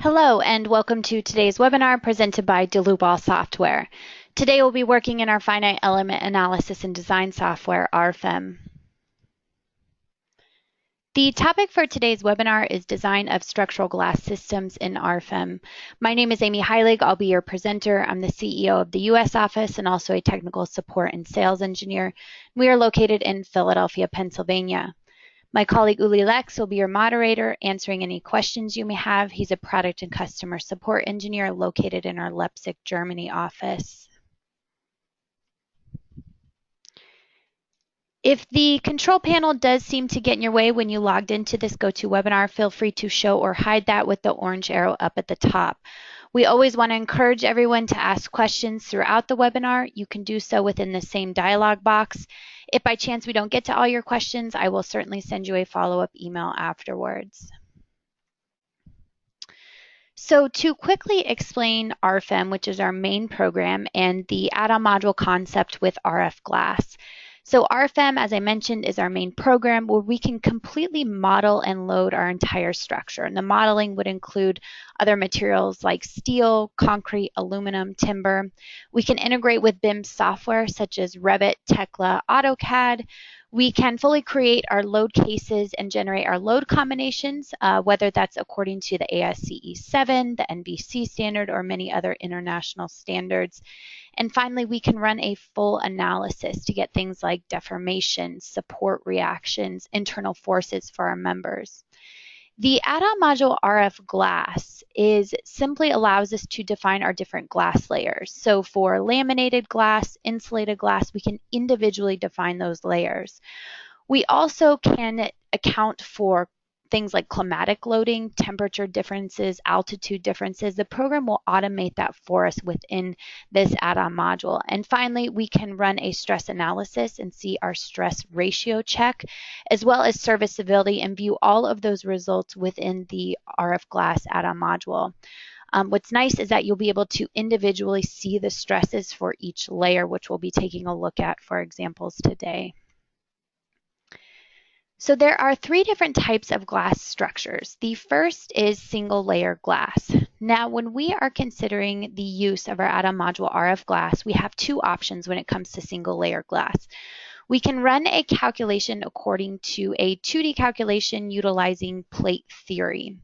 Hello and welcome to today's webinar presented by Dlubal software. Today we'll be working in our finite element analysis and design software, RFEM. The topic for today's webinar is design of structural glass systems in RFEM. My name is Amy Heilig. I'll be your presenter. I'm the CEO of the US office and also a technical support and sales engineer. We are located in Philadelphia, Pennsylvania. My colleague Uli Lex will be your moderator, answering any questions you may have. He's a product and customer support engineer located in our Leipzig, Germany office. If the control panel does seem to get in your way when you logged into this GoToWebinar, feel free to show or hide that with the orange arrow up at the top. We always want to encourage everyone to ask questions throughout the webinar. You can do so within the same dialog box. If by chance we don't get to all your questions, I will certainly send you a follow-up email afterwards. So to quickly explain RFEM, which is our main program, and the add-on module concept with RF glass. So RFEM, as I mentioned, is our main program where we can completely model and load our entire structure. And the modeling would include other materials like steel, concrete, aluminum, timber. We can integrate with BIM software such as Revit, Tekla, AutoCAD. We can fully create our load cases and generate our load combinations, whether that's according to the ASCE 7, the NBC standard, or many other international standards. And finally, we can run a full analysis to get things like deformation, support reactions, internal forces for our members. The add-on module RF glass simply allows us to define our different glass layers. So for laminated glass, insulated glass, we can individually define those layers. We also can account for things like climatic loading, temperature differences, altitude differences. The program will automate that for us within this add-on module. And finally, we can run a stress analysis and see our stress ratio check, as well as serviceability, and view all of those results within the RF glass add-on module. What's nice is that you'll be able to individually see the stresses for each layer, which we'll be taking a look at for examples today. So there are three different types of glass structures. The first is single layer glass. Now, when we are considering the use of our add-on module RF glass, we have two options when it comes to single layer glass. We can run a calculation according to a 2D calculation utilizing plate theory.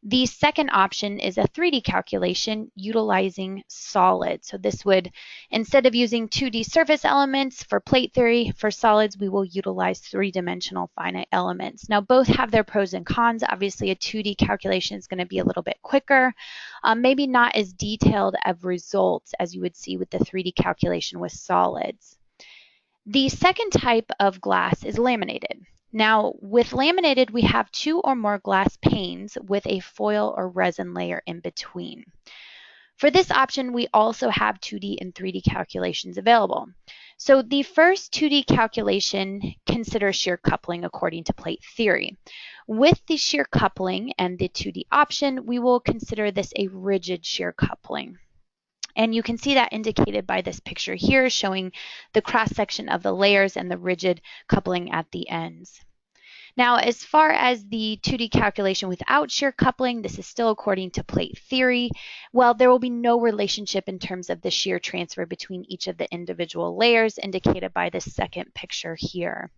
The second option is a 3D calculation utilizing solids. So this would, instead of using 2D surface elements for plate theory, for solids, we will utilize three-dimensional finite elements. Now, both have their pros and cons. Obviously, a 2D calculation is going to be a little bit quicker, maybe not as detailed of results as you would see with the 3D calculation with solids. The second type of glass is laminated. Now, with laminated, we have two or more glass panes with a foil or resin layer in between. For this option, we also have 2D and 3D calculations available. So the first 2D calculation considers shear coupling according to plate theory. With the shear coupling and the 2D option, we will consider this a rigid shear coupling. And you can see that indicated by this picture here, showing the cross-section of the layers and the rigid coupling at the ends. Now, as far as the 2D calculation without shear coupling, this is still according to plate theory. Well, there will be no relationship in terms of the shear transfer between each of the individual layers, indicated by this second picture here.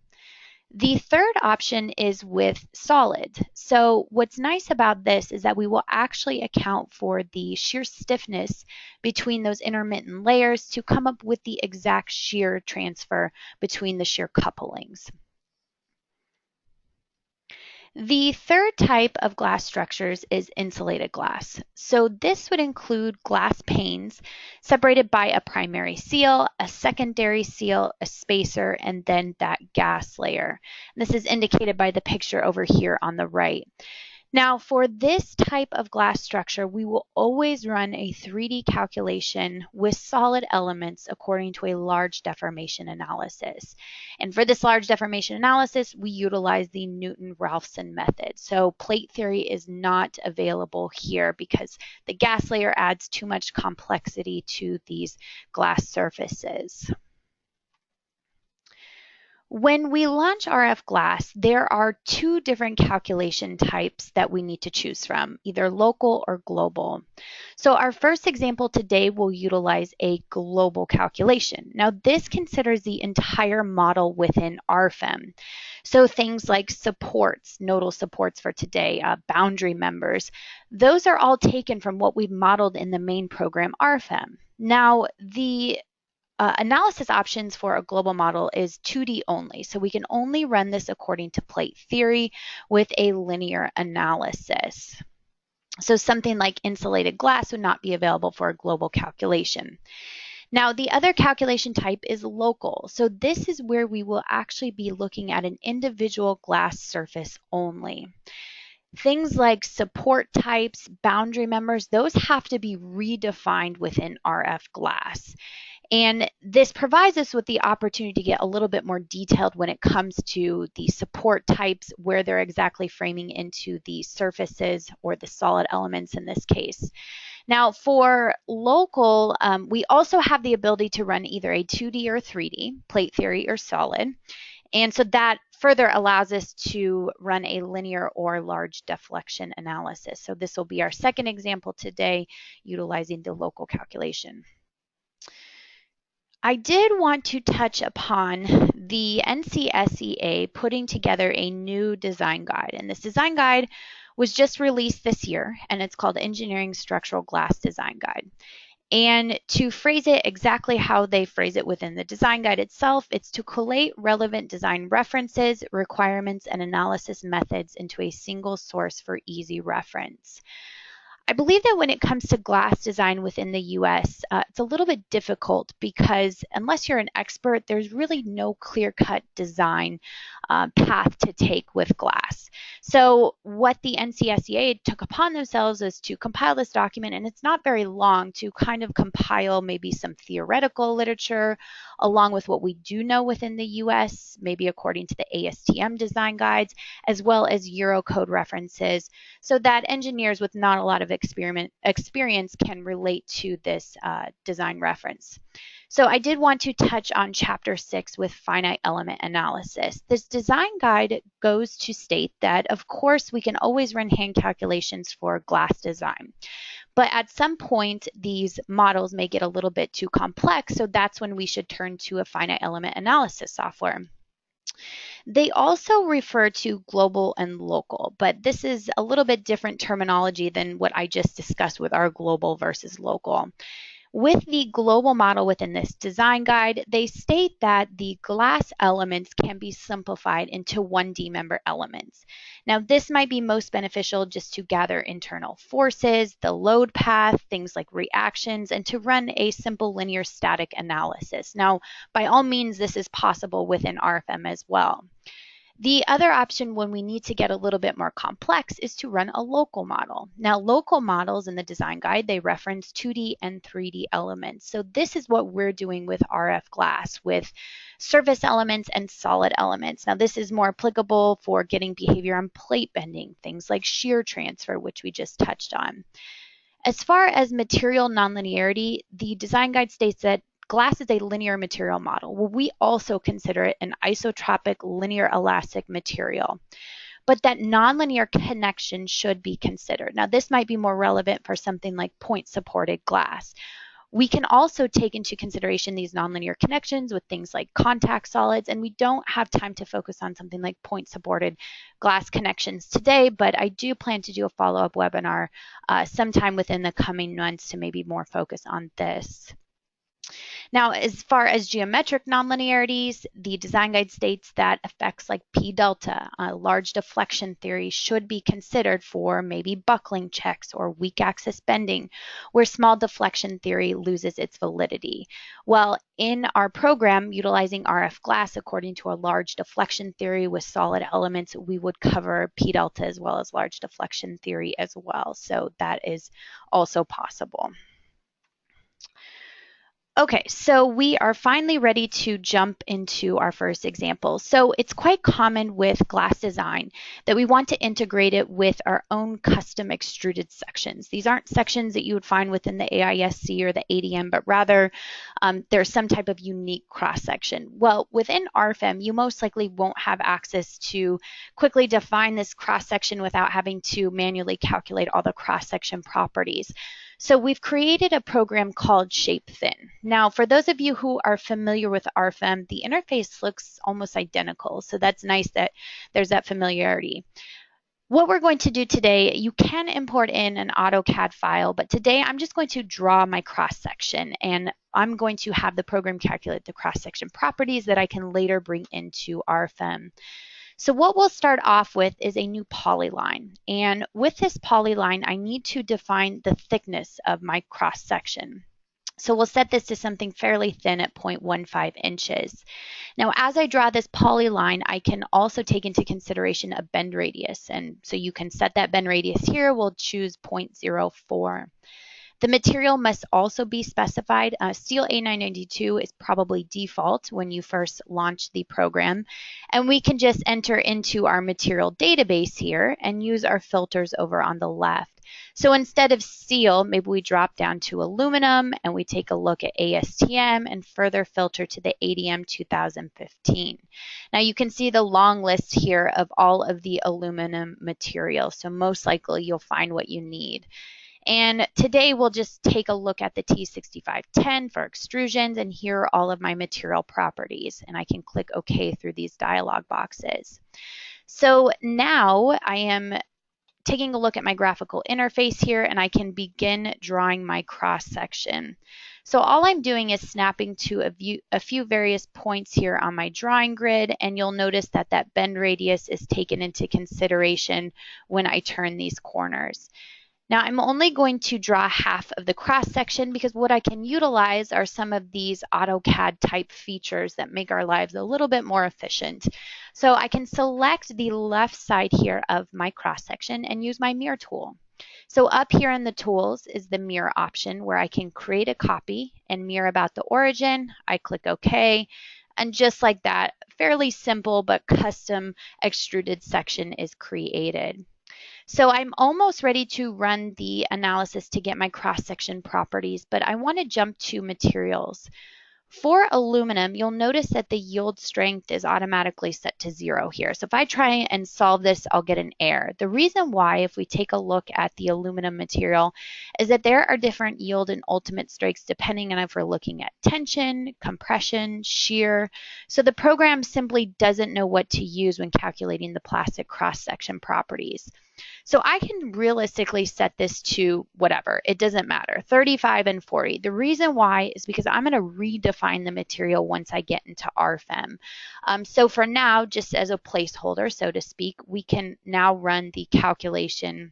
The third option is with solid. So what's nice about this is that we will actually account for the shear stiffness between those intermittent layers to come up with the exact shear transfer between the shear couplings. The third type of glass structures is insulated glass. So this would include glass panes separated by a primary seal, a secondary seal, a spacer, and then that gas layer. And this is indicated by the picture over here on the right. Now, for this type of glass structure, we will always run a 3D calculation with solid elements according to a large deformation analysis. And for this large deformation analysis, we utilize the Newton-Raphson method. So plate theory is not available here because the gas layer adds too much complexity to these glass surfaces. When we launch RF glass, there are two different calculation types that we need to choose from, either local or global. So our first example today will utilize a global calculation. Now this considers the entire model within Rfem. So things like supports, nodal supports for today, boundary members, those are all taken from what we've modeled in the main program Rfem. Now the analysis options for a global model is 2D only, so we can only run this according to plate theory with a linear analysis. So something like insulated glass would not be available for a global calculation. Now, the other calculation type is local. So this is where we will actually be looking at an individual glass surface only. Things like support types, boundary members, those have to be redefined within RF glass. And this provides us with the opportunity to get a little bit more detailed when it comes to the support types, where they're exactly framing into the surfaces or the solid elements in this case. Now for local, we also have the ability to run either a 2D or 3D, plate theory or solid. And so that further allows us to run a linear or large deflection analysis. So this will be our second example today, utilizing the local calculation. I did want to touch upon the NCSEA putting together a new design guide, and this design guide was just released this year, and it's called Engineering Structural Glass Design Guide. And to phrase it exactly how they phrase it within the design guide itself, it's to collate relevant design references, requirements, and analysis methods into a single source for easy reference. I believe that when it comes to glass design within the US, it's a little bit difficult because unless you're an expert, there's really no clear-cut design path to take with glass. So what the NCSEA took upon themselves is to compile this document, and it's not very long, to kind of compile maybe some theoretical literature along with what we do know within the US, maybe according to the ASTM design guides, as well as Eurocode references, so that engineers with not a lot of experience can relate to this design reference. So I did want to touch on Chapter 6 with finite element analysis. This design guide goes to state that, of course, we can always run hand calculations for glass design. But at some point, these models may get a little bit too complex, so that's when we should turn to a finite element analysis software. They also refer to global and local, but this is a little bit different terminology than what I just discussed with our global versus local. With the global model within this design guide, they state that the glass elements can be simplified into 1D member elements. Now, this might be most beneficial just to gather internal forces, the load path, things like reactions, and to run a simple linear static analysis. Now, by all means, this is possible within RFEM as well. The other option when we need to get a little bit more complex is to run a local model. Now, local models in the design guide, they reference 2D and 3D elements. So this is what we're doing with RF glass, with surface elements and solid elements. Now, this is more applicable for getting behavior on plate bending, things like shear transfer, which we just touched on. As far as material nonlinearity, the design guide states that glass is a linear material model. Well, we also consider it an isotropic linear elastic material, but that nonlinear connection should be considered. Now, this might be more relevant for something like point supported glass. We can also take into consideration these nonlinear connections with things like contact solids, and we don't have time to focus on something like point supported glass connections today, but I do plan to do a follow-up webinar sometime within the coming months to maybe more focus on this. Now, as far as geometric nonlinearities, the design guide states that effects like P delta, large deflection theory, should be considered for maybe buckling checks or weak axis bending, where small deflection theory loses its validity. Well, in our program, utilizing RF glass according to a large deflection theory with solid elements, we would cover P delta as well as large deflection theory as well. So that is also possible. Okay, so we are finally ready to jump into our first example. So it's quite common with glass design that we want to integrate it with our own custom extruded sections. These aren't sections that you would find within the AISC or the ADM, but rather there's some type of unique cross-section. Well, within RFEM, you most likely won't have access to quickly define this cross-section without having to manually calculate all the cross-section properties. So we've created a program called ShapeFin. Now, for those of you who are familiar with RFEM, the interface looks almost identical. So that's nice that there's that familiarity. What we're going to do today, you can import in an AutoCAD file, but today I'm just going to draw my cross-section, and I'm going to have the program calculate the cross-section properties that I can later bring into RFEM. So what we'll start off with is a new polyline. And with this polyline, I need to define the thickness of my cross section. So we'll set this to something fairly thin at 0.15 inches. Now, as I draw this polyline, I can also take into consideration a bend radius. And so you can set that bend radius here. We'll choose 0.04. The material must also be specified. Steel A992 is probably default when you first launch the program. And we can just enter into our material database here and use our filters over on the left. So instead of steel, maybe we drop down to aluminum and we take a look at ASTM and further filter to the ADM 2015. Now you can see the long list here of all of the aluminum material. So most likely you'll find what you need. And today we'll just take a look at the T6510 for extrusions, and here are all of my material properties. And I can click OK through these dialog boxes. So now I am taking a look at my graphical interface here, and I can begin drawing my cross section. So all I'm doing is snapping to a few various points here on my drawing grid, and you'll notice that that bend radius is taken into consideration when I turn these corners. Now I'm only going to draw half of the cross section because what I can utilize are some of these AutoCAD type features that make our lives a little bit more efficient. So I can select the left side here of my cross section and use my mirror tool. So up here in the tools is the mirror option where I can create a copy and mirror about the origin. I click OK, and just like that, fairly simple but custom extruded section is created. So I'm almost ready to run the analysis to get my cross-section properties, but I want to jump to materials. For aluminum, you'll notice that the yield strength is automatically set to 0 here. So if I try and solve this, I'll get an error. The reason why, if we take a look at the aluminum material, is that there are different yield and ultimate strengths depending on if we're looking at tension, compression, shear. So the program simply doesn't know what to use when calculating the plastic cross-section properties. So I can realistically set this to whatever. It doesn't matter, 35 and 40. The reason why is because I'm going to redefine the material once I get into RFEM. So for now, just as a placeholder, so to speak, we can now run the calculation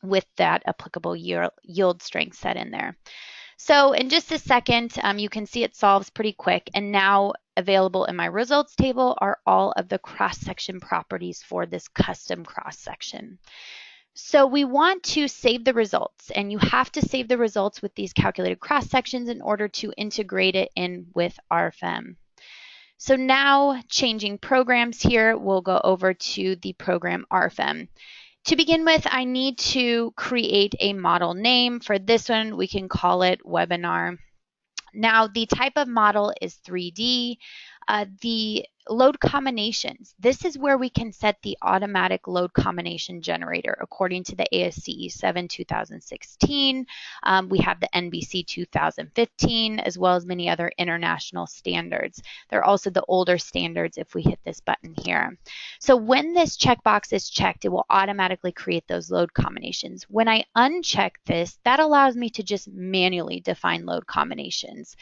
with that applicable yield strength set in there. So in just a second, you can see it solves pretty quick. And now available in my results table are all of the cross-section properties for this custom cross-section. So we want to save the results, and you have to save the results with these calculated cross-sections in order to integrate it in with RFEM. So now changing programs here, we'll go over to the program RFEM. To begin with, I need to create a model name. For this one, we can call it webinar. Now, the type of model is 3D. The load combinations, this is where we can set the automatic load combination generator according to the ASCE 7 2016. We have the NBC 2015, as well as many other international standards. There are also the older standards if we hit this button here. So when this checkbox is checked, it will automatically create those load combinations. When I uncheck this, that allows me to just manually define load combinations.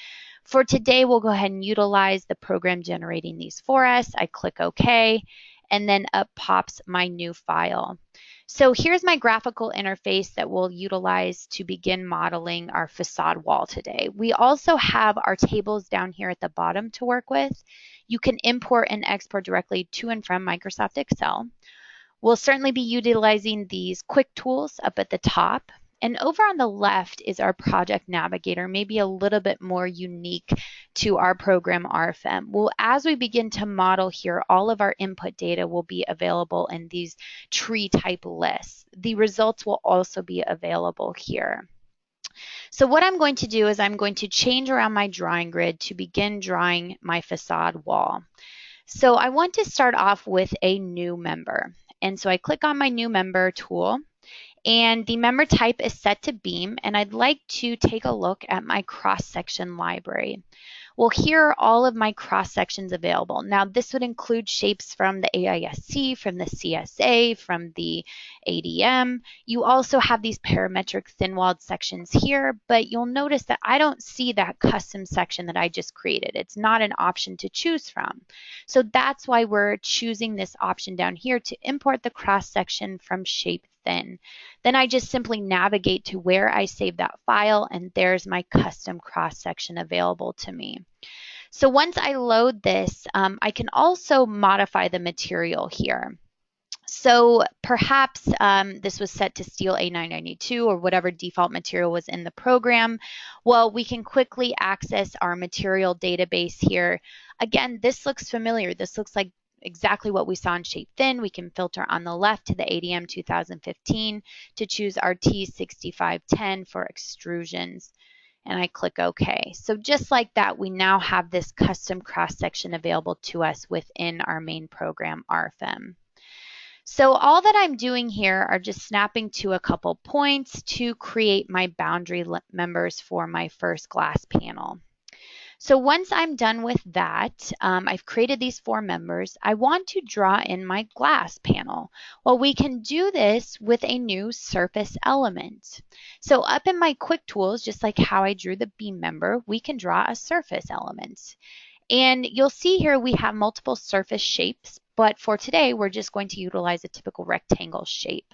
For today, we'll go ahead and utilize the program generating these for us. I click OK, and then up pops my new file. So here's my graphical interface that we'll utilize to begin modeling our facade wall today. We also have our tables down here at the bottom to work with. You can import and export directly to and from Microsoft Excel. We'll certainly be utilizing these quick tools up at the top. And over on the left is our project navigator, maybe a little bit more unique to our program RFEM. Well, as we begin to model here, all of our input data will be available in these tree type lists. The results will also be available here. So what I'm going to do is I'm going to change around my drawing grid to begin drawing my facade wall. So I want to start off with a new member. And so I click on my new member tool. And the member type is set to beam, and I'd like to take a look at my cross-section library. Well, here are all of my cross-sections available. Now, this would include shapes from the AISC, from the CSA, from the ADM. You also have these parametric thin-walled sections here, but you'll notice that I don't see that custom section that I just created. It's not an option to choose from. So that's why we're choosing this option down here to import the cross-section from shape thin. Then I just simply navigate to where I saved that file, and there's my custom cross-section available to me. So once I load this, I can also modify the material here. So perhaps this was set to steel A992 or whatever default material was in the program. Well, we can quickly access our material database here. Again, this looks familiar. This looks like exactly what we saw in shape thin. We can filter on the left to the ADM 2015 to choose our T6510 for extrusions. And I click OK. So just like that, we now have this custom cross-section available to us within our main program, RFEM. So all that I'm doing here are just snapping to a couple points to create my boundary members for my first glass panel. So once I'm done with that, I've created these 4 members. I want to draw in my glass panel. Well, we can do this with a new surface element. So up in my quick tools, just like how I drew the beam member, we can draw a surface element. And you'll see here we have multiple surface shapes, but for today, we're just going to utilize a typical rectangle shape.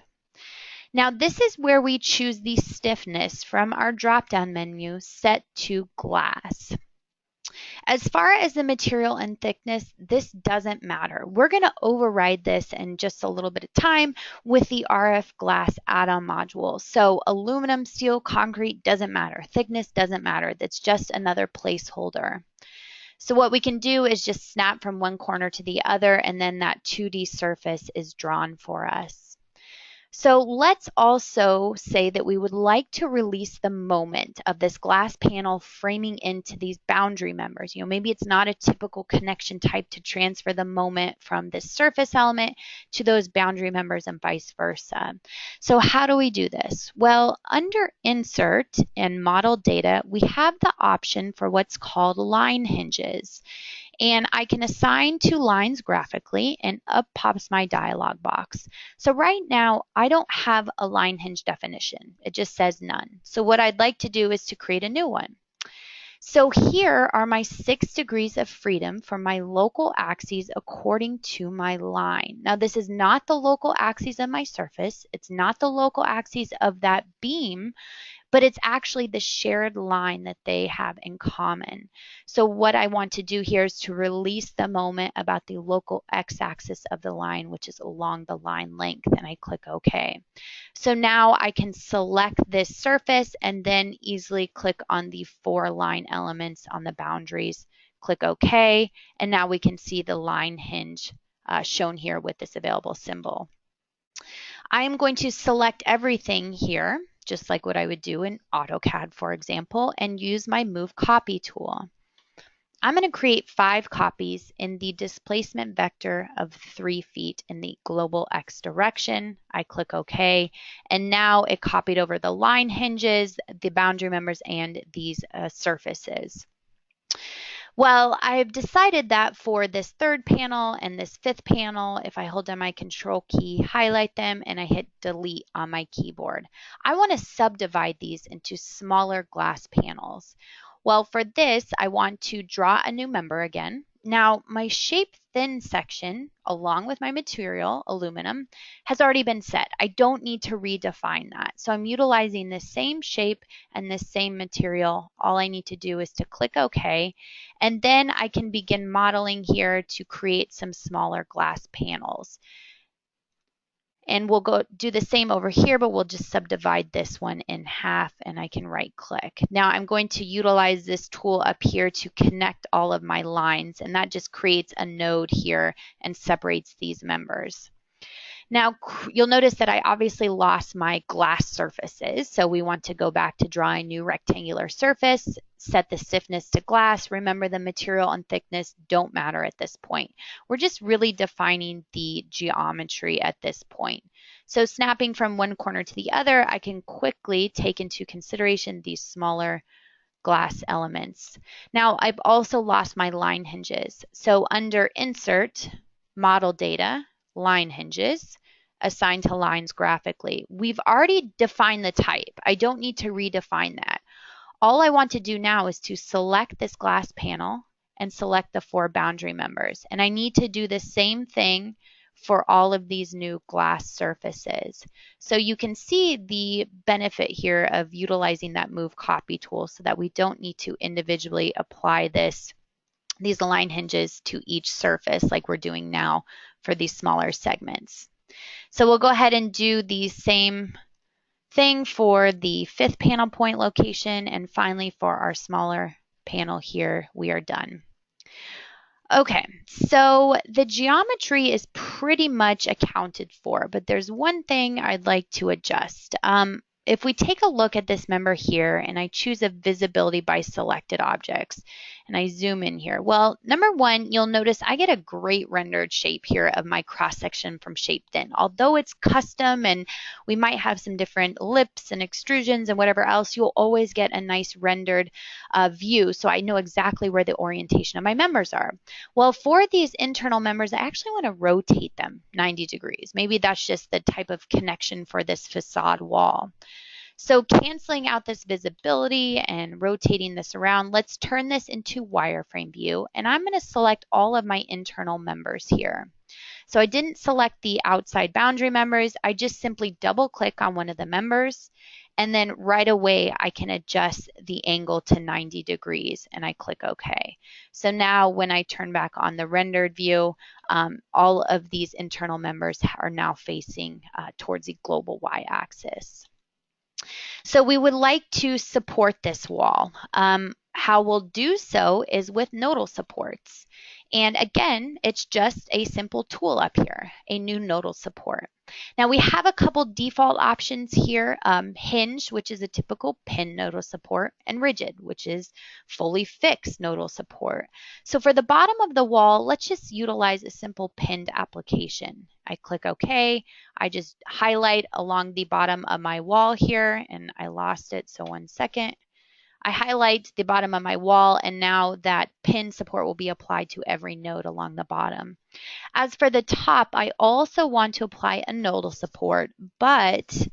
Now this is where we choose the stiffness from our drop-down menu set to glass. As far as the material and thickness, this doesn't matter. We're going to override this in just a little bit of time with the RF glass add-on module. So aluminum, steel, concrete doesn't matter. Thickness doesn't matter. That's just another placeholder. So what we can do is just snap from one corner to the other, and then that 2D surface is drawn for us. So let's also say that we would like to release the moment of this glass panel framing into these boundary members. Maybe it's not a typical connection type to transfer the moment from this surface element to those boundary members and vice versa. So how do we do this? Well, under Insert and Model Data, we have the option for what's called line hinges. And I can assign 2 lines graphically, and up pops my dialog box. So right now, I don't have a line hinge definition. It just says none. So what I'd like to do is to create a new one. So here are my 6 degrees of freedom for my local axes according to my line. Now this is not the local axes of my surface. It's not the local axes of that beam, but it's actually the shared line that they have in common. So what I want to do here is to release the moment about the local x-axis of the line, which is along the line length, and I click OK. So now I can select this surface and then easily click on the 4 line elements on the boundaries, click OK, and now we can see the line hinge shown here with this available symbol. I am going to select everything here, just like what I would do in AutoCAD, for example, and use my Move Copy tool. I'm going to create 5 copies in the displacement vector of 3 feet in the global X direction. I click OK, and now it copied over the line hinges, the boundary members, and these surfaces. Well, I've decided that for this 3rd panel and this 5th panel, if I hold down my Control key, highlight them, and I hit Delete on my keyboard, I want to subdivide these into smaller glass panels. Well, for this, I want to draw a new member again. Now, my shape thin section, along with my material, aluminum, has already been set. I don't need to redefine that. So I'm utilizing the same shape and the same material. All I need to do is to click OK, and then I can begin modeling here to create some smaller glass panels. And we'll go do the same over here, but we'll just subdivide this one in half, and I can right click. Now I'm going to utilize this tool up here to connect all of my lines, and that just creates a node here and separates these members. Now you'll notice that I obviously lost my glass surfaces, so we want to go back to draw a new rectangular surface, set the stiffness to glass. Remember, the material and thickness don't matter at this point. We're just really defining the geometry at this point. So snapping from one corner to the other, I can quickly take into consideration these smaller glass elements. Now I've also lost my line hinges. So under Insert, Model Data, Line hinges, assigned to lines graphically. We've already defined the type. I don't need to redefine that. All I want to do now is to select this glass panel and select the 4 boundary members. And I need to do the same thing for all of these new glass surfaces. So you can see the benefit here of utilizing that Move Copy tool so that we don't need to individually apply these line hinges to each surface like we're doing now for these smaller segments. So we'll go ahead and do the same thing for the 5th panel point location, and finally for our smaller panel here, we are done. Okay, so the geometry is pretty much accounted for, but there's one thing I'd like to adjust. If we take a look at this member here and I choose a visibility by selected objects and I zoom in here, well, number one, you'll notice I get a great rendered shape here of my cross section from shaped in. Although it's custom and we might have some different lips and extrusions and whatever else, you'll always get a nice rendered view, so I know exactly where the orientation of my members are. Well, for these internal members, I actually want to rotate them 90 degrees. Maybe that's just the type of connection for this facade wall. So canceling out this visibility and rotating this around, let's turn this into wireframe view, and I'm going to select all of my internal members here. So I didn't select the outside boundary members, I just simply double click on one of the members, and then right away I can adjust the angle to 90 degrees and I click OK. So now when I turn back on the rendered view, all of these internal members are now facing towards the global y-axis. So we would like to support this wall. How we'll do so is with Nodal Supports. And again, it's just a simple tool up here, a new Nodal Support. Now we have a couple default options here, Hinge, which is a typical pin Nodal Support, and Rigid, which is fully fixed Nodal Support. So for the bottom of the wall, let's just utilize a simple pinned application. I click OK. I just highlight along the bottom of my wall here, and I lost it, so 1 second. I highlight the bottom of my wall, and now that pin support will be applied to every node along the bottom. As for the top, I also want to apply a nodal support, but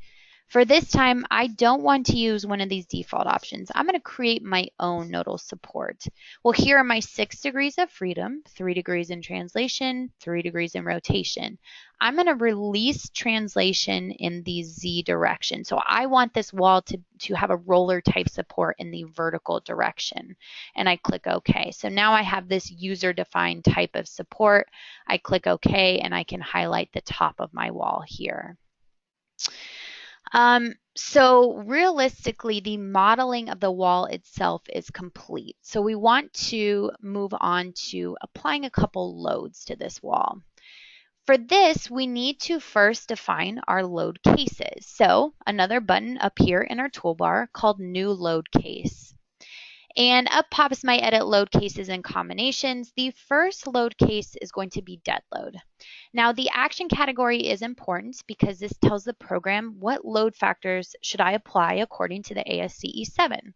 for this time, I don't want to use one of these default options. I'm going to create my own nodal support. Well, here are my 6 degrees of freedom, 3 degrees in translation, 3 degrees in rotation. I'm going to release translation in the Z direction. So I want this wall to have a roller type support in the vertical direction. And I click OK. So now I have this user-defined type of support. I click OK, and I can highlight the top of my wall here. So realistically, the modeling of the wall itself is complete. So we want to move on to applying a couple loads to this wall. For this, we need to first define our load cases. So another button up here in our toolbar called New Load Case. And up pops my Edit Load Cases and Combinations. The first load case is going to be dead load. Now the action category is important because this tells the program what load factors should I apply according to the ASCE 7.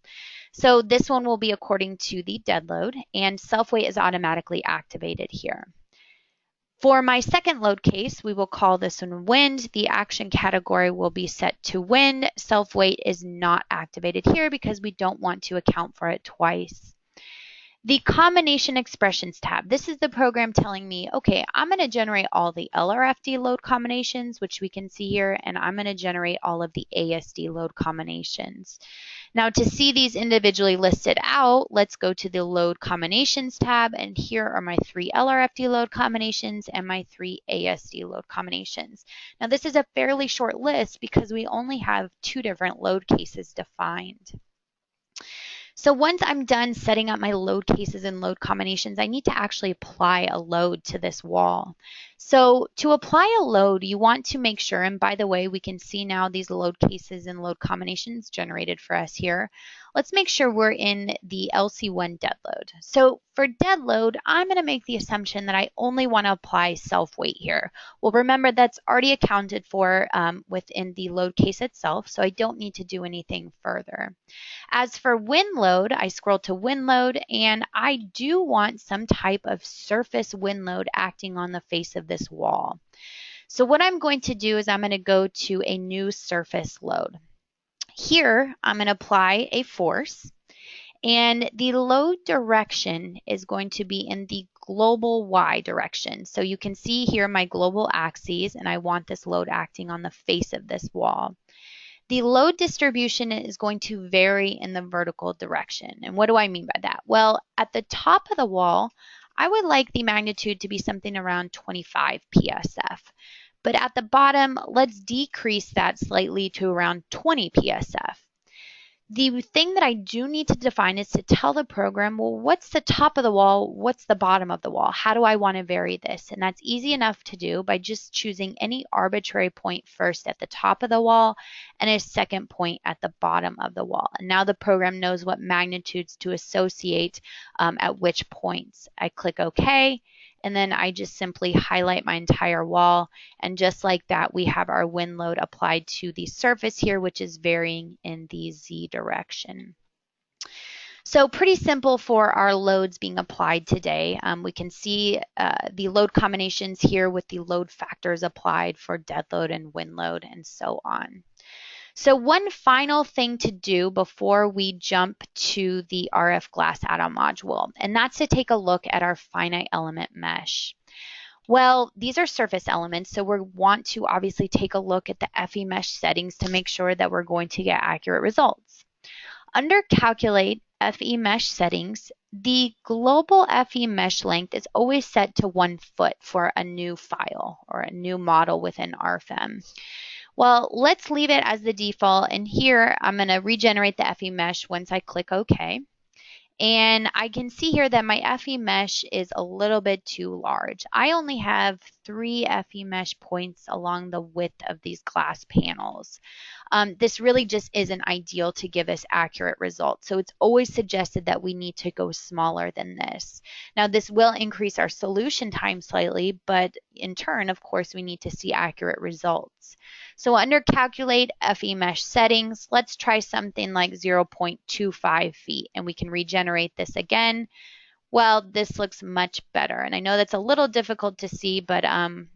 So this one will be according to the dead load, and self-weight is automatically activated here. For my second load case, we will call this one wind. The action category will be set to wind. Self-weight is not activated here because we don't want to account for it twice. The combination expressions tab. This is the program telling me, okay, I'm going to generate all the LRFD load combinations, which we can see here, and I'm going to generate all of the ASD load combinations. Now, to see these individually listed out, let's go to the load combinations tab, and here are my 3 LRFD load combinations and my 3 ASD load combinations. Now, this is a fairly short list because we only have 2 different load cases defined. So once I'm done setting up my load cases and load combinations, I need to actually apply a load to this wall. So to apply a load, you want to make sure, and by the way, we can see now these load cases and load combinations generated for us here. Let's make sure we're in the LC1 dead load. So for dead load, I'm going to make the assumption that I only want to apply self-weight here. Well, remember that's already accounted for within the load case itself, so I don't need to do anything further. As for wind load, I scroll to wind load, and I do want some type of surface wind load acting on the face of this wall. So what I'm going to do is I'm going to go to a new surface load. Here, I'm going to apply a force, and the load direction is going to be in the global Y direction. So you can see here my global axes, and I want this load acting on the face of this wall. The load distribution is going to vary in the vertical direction. And what do I mean by that? Well, at the top of the wall, I would like the magnitude to be something around 25 PSF. But at the bottom, let's decrease that slightly to around 20 PSF. The thing that I do need to define is to tell the program, well, what's the top of the wall? What's the bottom of the wall? How do I want to vary this? And that's easy enough to do by just choosing any arbitrary point first at the top of the wall and a second point at the bottom of the wall. And now the program knows what magnitudes to associate at which points. I click OK. And then I just simply highlight my entire wall. And just like that, we have our wind load applied to the surface here, which is varying in the Z direction. So pretty simple for our loads being applied today. We can see the load combinations here with the load factors applied for dead load and wind load and so on. So one final thing to do before we jump to the RF glass add-on module, and that's to take a look at our finite element mesh. Well, these are surface elements, so we want to obviously take a look at the FE mesh settings to make sure that we're going to get accurate results. Under Calculate FE mesh settings, the global FE mesh length is always set to 1 foot for a new file or a new model within RFEM. Well, let's leave it as the default, and here I'm going to regenerate the FE mesh once I click OK. And I can see here that my FE mesh is a little bit too large. I only have 3 FE mesh points along the width of these glass panels. This really just isn't ideal to give us accurate results. So it's always suggested that we need to go smaller than this. Now this will increase our solution time slightly, but in turn, of course, we need to see accurate results. So under Calculate FE mesh settings, let's try something like 0.25 feet, and we can regenerate this again. Well, this looks much better, and I know that's a little difficult to see, but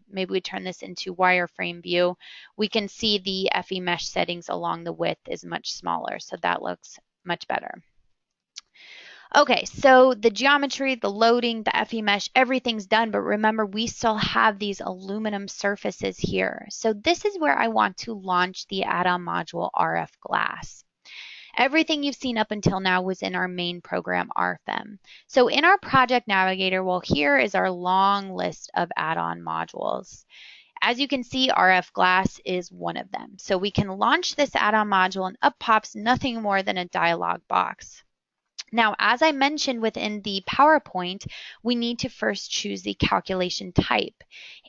maybe we turn this into wireframe view. We can see the FE mesh settings along the width is much smaller, so that looks much better. Okay, so the geometry, the loading, the FE mesh, everything's done, but remember we still have these aluminum surfaces here. So this is where I want to launch the add-on module RF glass. Everything you've seen up until now was in our main program, RFEM. So in our project navigator, well, here is our long list of add-on modules. As you can see, RF glass is one of them. So we can launch this add-on module and up pops nothing more than a dialog box. Now, as I mentioned within the PowerPoint, we need to first choose the calculation type.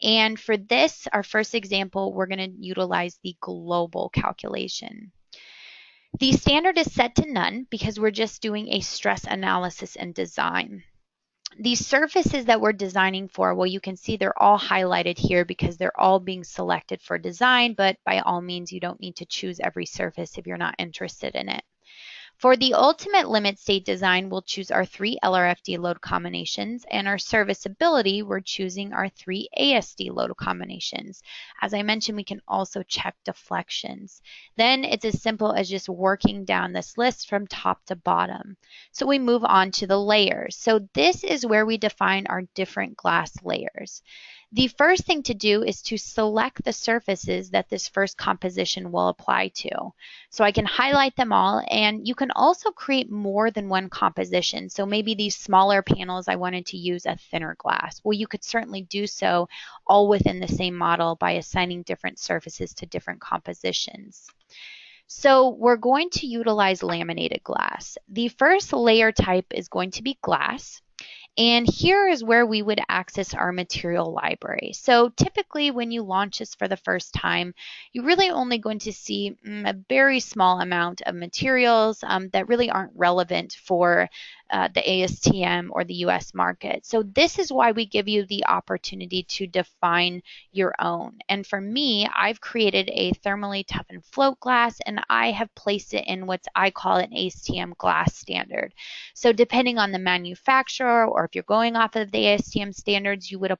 And for this, our first example, we're going to utilize the global calculation. The standard is set to none because we're just doing a stress analysis and design. These surfaces that we're designing for, well, you can see they're all highlighted here because they're all being selected for design, but by all means, you don't need to choose every surface if you're not interested in it. For the ultimate limit state design, we'll choose our 3 LRFD load combinations, and our serviceability, we're choosing our 3 ASD load combinations. As I mentioned, we can also check deflections. Then it's as simple as just working down this list from top to bottom. So we move on to the layers. So this is where we define our different glass layers. The first thing to do is to select the surfaces that this first composition will apply to. So I can highlight them all, and you can also create more than one composition. So maybe these smaller panels, I wanted to use a thinner glass. Well, you could certainly do so all within the same model by assigning different surfaces to different compositions. So we're going to utilize laminated glass. The first layer type is going to be glass. And here is where we would access our material library. So typically when you launch this for the first time, you're really only going to see a very small amount of materials that really aren't relevant for the ASTM or the US market. So this is why we give you the opportunity to define your own. And for me, I've created a thermally toughened float glass, and I have placed it in what I call an ASTM glass standard. So depending on the manufacturer, or if you're going off of the ASTM standards, you would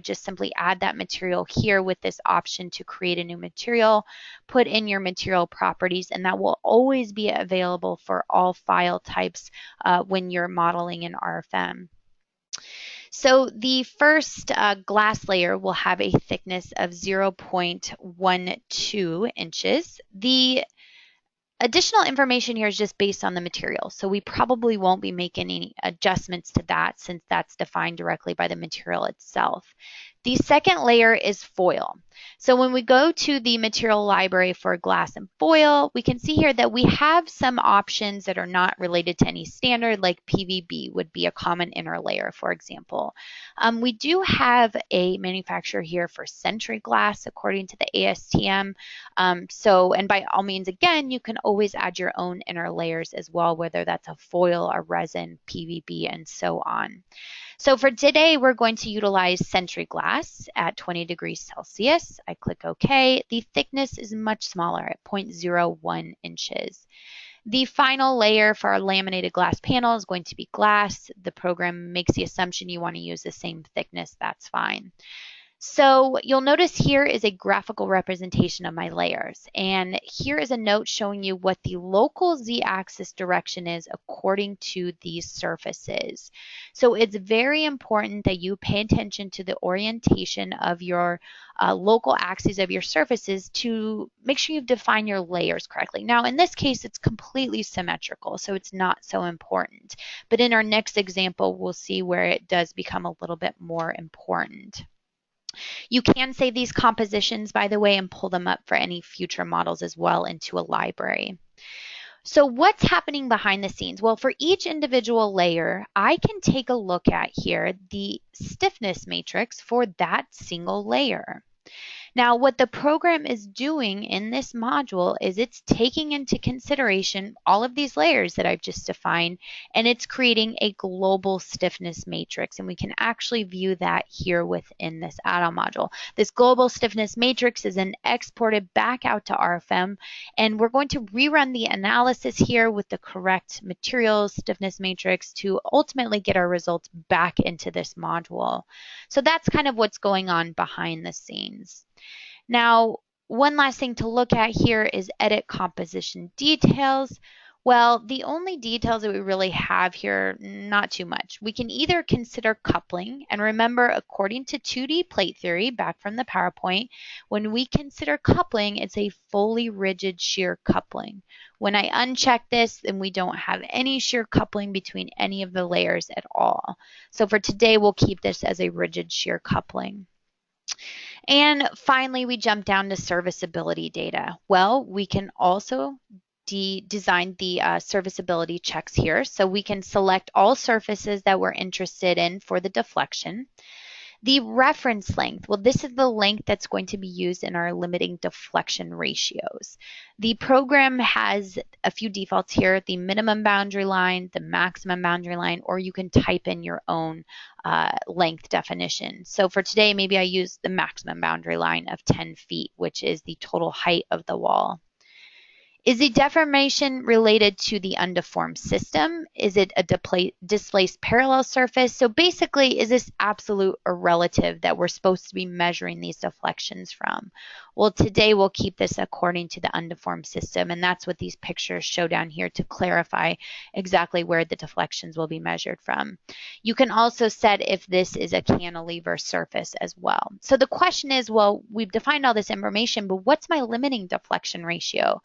just simply add that material here with this option to create a new material, put in your material properties, and that will always be available for all file types when you're modeling in RFEM. So the first glass layer will have a thickness of 0.12 inches. The additional information here is just based on the material, so we probably won't be making any adjustments to that since that's defined directly by the material itself. The second layer is foil. So when we go to the material library for glass and foil, we can see here that we have some options that are not related to any standard, like PVB would be a common inner layer, for example. We do have a manufacturer here for Century Glass according to the ASTM. And by all means, again, you can always add your own inner layers as well, whether that's a foil, a resin, PVB, and so on. So for today, we're going to utilize Century Glass at 20 degrees Celsius. I click OK. The thickness is much smaller at 0.01 inches. The final layer for our laminated glass panel is going to be glass. The program makes the assumption you want to use the same thickness. That's fine. So you'll notice here is a graphical representation of my layers, and here is a note showing you what the local z-axis direction is according to these surfaces. So it's very important that you pay attention to the orientation of your local axes of your surfaces to make sure you've defined your layers correctly. Now in this case it's completely symmetrical, so it's not so important, but in our next example we'll see where it does become a little bit more important. You can save these compositions, by the way, and pull them up for any future models as well into a library. So what's happening behind the scenes? Well, for each individual layer, I can take a look at here the stiffness matrix for that single layer. Now, what the program is doing in this module is it's taking into consideration all of these layers that I've just defined, and it's creating a global stiffness matrix, and we can actually view that here within this add-on module. This global stiffness matrix is then exported back out to RFEM, and we're going to rerun the analysis here with the correct materials stiffness matrix to ultimately get our results back into this module. So that's kind of what's going on behind the scenes. Now, one last thing to look at here is edit composition details. Well, the only details that we really have here, not too much. We can either consider coupling, and remember, according to 2D plate theory back from the PowerPoint, when we consider coupling, it's a fully rigid shear coupling. When I uncheck this, then we don't have any shear coupling between any of the layers at all. So for today, we'll keep this as a rigid shear coupling. And finally, we jump down to serviceability data. Well, we can also design the serviceability checks here. So we can select all surfaces that we're interested in for the deflection. The reference length, well, this is the length that's going to be used in our limiting deflection ratios. The program has a few defaults here, the minimum boundary line, the maximum boundary line, or you can type in your own length definition. So for today, maybe I use the maximum boundary line of 10 feet, which is the total height of the wall. Is the deformation related to the undeformed system? Is it a displaced parallel surface? So basically, is this absolute or relative that we're supposed to be measuring these deflections from? Well, today we'll keep this according to the undeformed system, and that's what these pictures show down here to clarify exactly where the deflections will be measured from. You can also set if this is a cantilever surface as well. So the question is, well, we've defined all this information, but what's my limiting deflection ratio?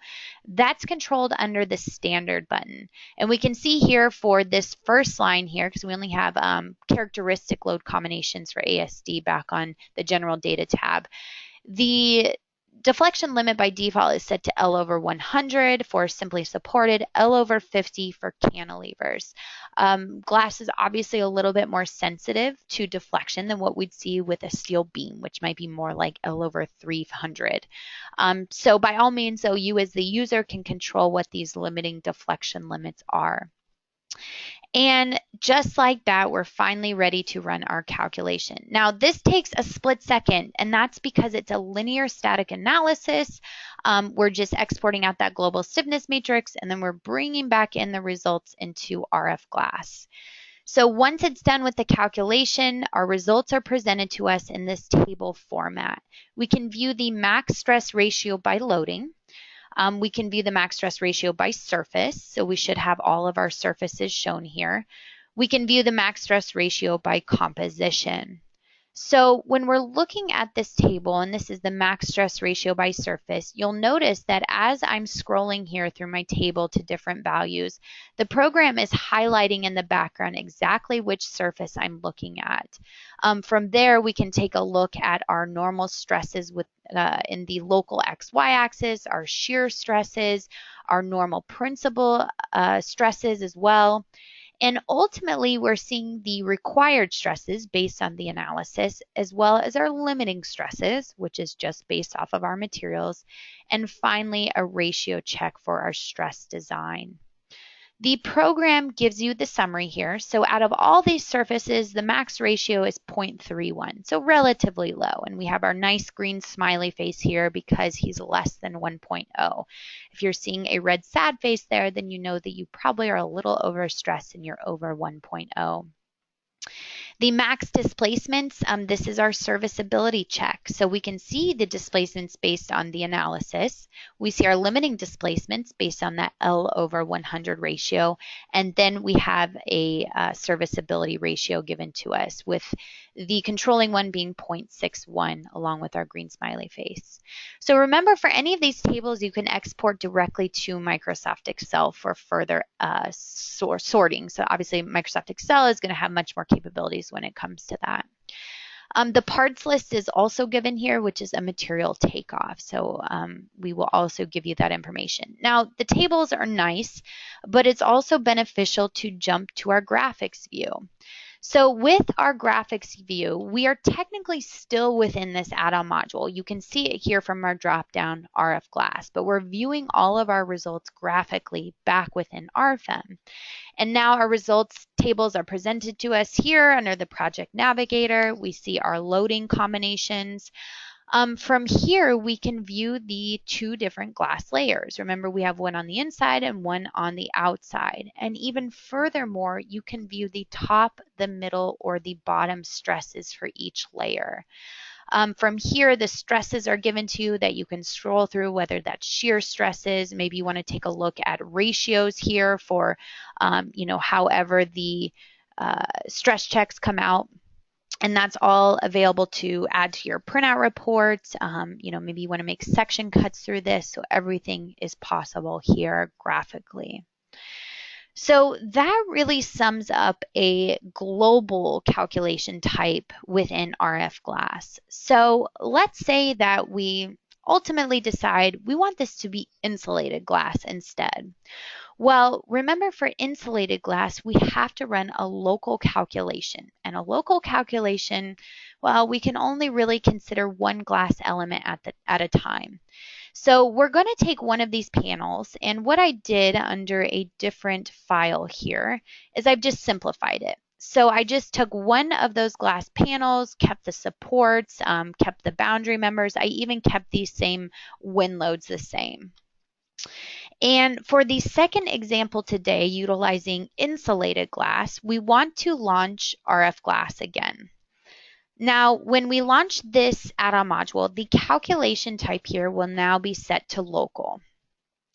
That's controlled under the standard button. And we can see here for this first line here, because we only have characteristic load combinations for ASD back on the general data tab. The deflection limit by default is set to L over 100 for simply supported, L over 50 for cantilevers. Glass is obviously a little bit more sensitive to deflection than what we'd see with a steel beam, which might be more like L over 300. So by all means, though, you as the user can control what these limiting deflection limits are. And just like that, we're finally ready to run our calculation. Now, this takes a split second, and that's because it's a linear static analysis. We're just exporting out that global stiffness matrix, and then we're bringing back in the results into RF glass. So once it's done with the calculation, our results are presented to us in this table format. We can view the max stress ratio by loading. We can view the max stress ratio by surface, so we should have all of our surfaces shown here. We can view the max stress ratio by composition. So when we're looking at this table, and this is the max stress ratio by surface, you'll notice that as I'm scrolling here through my table to different values, the program is highlighting in the background exactly which surface I'm looking at. From there, we can take a look at our normal stresses in the local XY axis, our shear stresses, our normal principal stresses as well. And ultimately, we're seeing the required stresses based on the analysis, as well as our limiting stresses, which is just based off of our materials, and finally, a ratio check for our stress design. The program gives you the summary here. So out of all these surfaces, the max ratio is 0.31, so relatively low. And we have our nice green smiley face here because he's less than 1.0. If you're seeing a red sad face there, then you know that you probably are a little overstressed and you're over 1.0. The max displacements, this is our serviceability check. So we can see the displacements based on the analysis. We see our limiting displacements based on that L over 100 ratio. And then we have a serviceability ratio given to us, with the controlling one being 0.61 along with our green smiley face. So remember, for any of these tables, you can export directly to Microsoft Excel for further sorting. So obviously Microsoft Excel is going to have much more capabilities when it comes to that. The parts list is also given here, which is a material takeoff. So we will also give you that information. Now, the tables are nice, but it's also beneficial to jump to our graphics view. So with our graphics view, we are technically still within this add-on module. You can see it here from our drop-down RF glass, but we're viewing all of our results graphically back within RFEM. And now our results tables are presented to us here under the Project Navigator. We see our loading combinations. From here, we can view the two different glass layers. Remember, we have one on the inside and one on the outside. And even furthermore, you can view the top, the middle, or the bottom stresses for each layer. From here, the stresses are given to you that you can scroll through, whether that's shear stresses. Maybe you want to take a look at ratios here for, however the stress checks come out. And that's all available to add to your printout reports. Maybe you want to make section cuts through this, so everything is possible here graphically. So that really sums up a global calculation type within RF glass. So let's say that we ultimately decide we want this to be insulated glass instead. Well, remember, for insulated glass, we have to run a local calculation. And a local calculation, well, we can only really consider one glass element at a time. So we're going to take one of these panels, and what I did under a different file here is I've just simplified it. So I just took one of those glass panels, kept the supports, kept the boundary members. I even kept these same wind loads the same. And for the second example today, utilizing insulated glass, we want to launch RF glass again. Now, when we launch this add-on module, the calculation type here will now be set to local.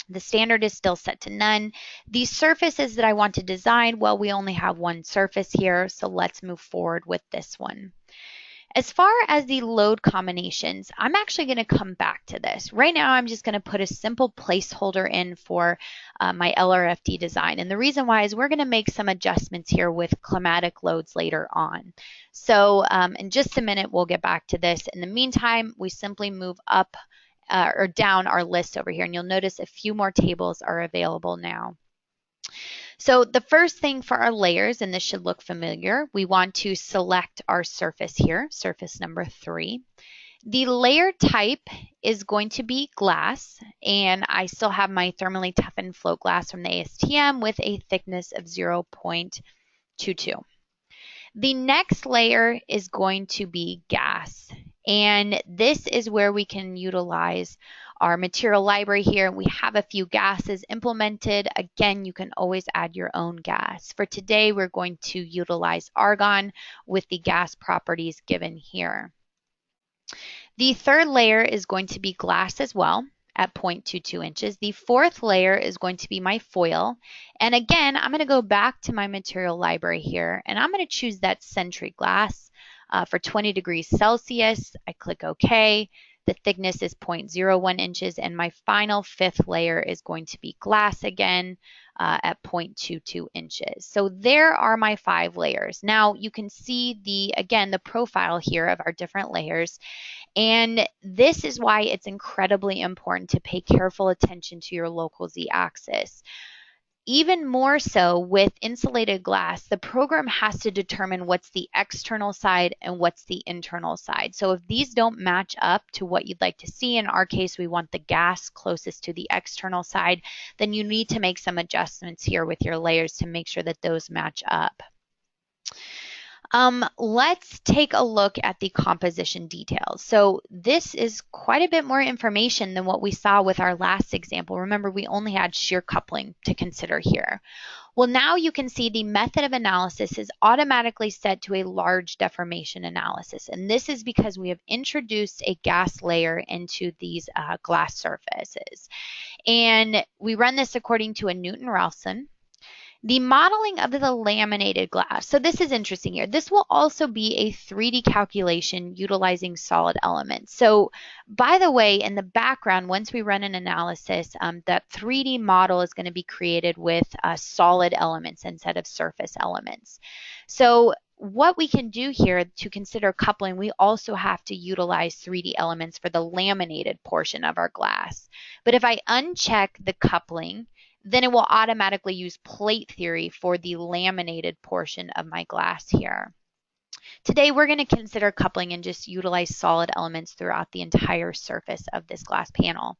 The standard is still set to none. The surfaces that I want to design, well, we only have one surface here, so let's move forward with this one. As far as the load combinations, I'm actually going to come back to this. Right now, I'm just going to put a simple placeholder in for my LRFD design. And the reason why is we're going to make some adjustments here with climatic loads later on. So in just a minute, we'll get back to this. In the meantime, we simply move up or down our list over here. And you'll notice a few more tables are available now. So the first thing for our layers, and this should look familiar, we want to select our surface here, surface number 3. The layer type is going to be glass, and I still have my thermally toughened float glass from the ASTM with a thickness of 0.22. The next layer is going to be gas, and this is where we can utilize our material library here. We have a few gases implemented. Again, you can always add your own gas. For today, we're going to utilize argon with the gas properties given here. The third layer is going to be glass as well at 0.22 inches. The fourth layer is going to be my foil. And again, I'm going to go back to my material library here, and I'm going to choose that Sentry glass for 20 degrees Celsius. I click OK. The thickness is 0.01 inches, and my final fifth layer is going to be glass again at 0.22 inches. So there are my 5 layers. Now you can see the profile here of our different layers, and this is why it's incredibly important to pay careful attention to your local z-axis. Even more so with insulated glass, the program has to determine what's the external side and what's the internal side. So if these don't match up to what you'd like to see, in our case, we want the gas closest to the external side, then you need to make some adjustments here with your layers to make sure that those match up. Let's take a look at the composition details. So this is quite a bit more information than what we saw with our last example. Remember, we only had shear coupling to consider here. Well, now you can see the method of analysis is automatically set to a large deformation analysis. And this is because we have introduced a gas layer into these glass surfaces. And we run this according to a Newton-Raphson. The modeling of the laminated glass. So this is interesting here. This will also be a 3D calculation utilizing solid elements. So by the way, in the background, once we run an analysis, that 3D model is going to be created with solid elements instead of surface elements. So what we can do here to consider coupling, we also have to utilize 3D elements for the laminated portion of our glass. But if I uncheck the coupling, then it will automatically use plate theory for the laminated portion of my glass here. Today, we're going to consider coupling and just utilize solid elements throughout the entire surface of this glass panel.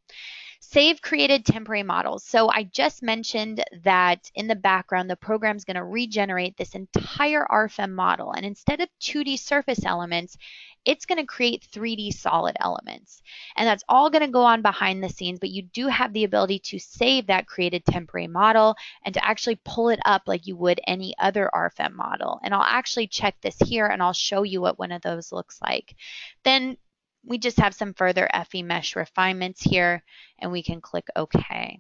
Save created temporary models. So I just mentioned that in the background, the program is going to regenerate this entire RFEM model. And instead of 2D surface elements, it's going to create 3D solid elements. And that's all going to go on behind the scenes, but you do have the ability to save that created temporary model and to actually pull it up like you would any other RFEM model. And I'll actually check this here and I'll show you what one of those looks like. Then we just have some further FE mesh refinements here, and we can click OK.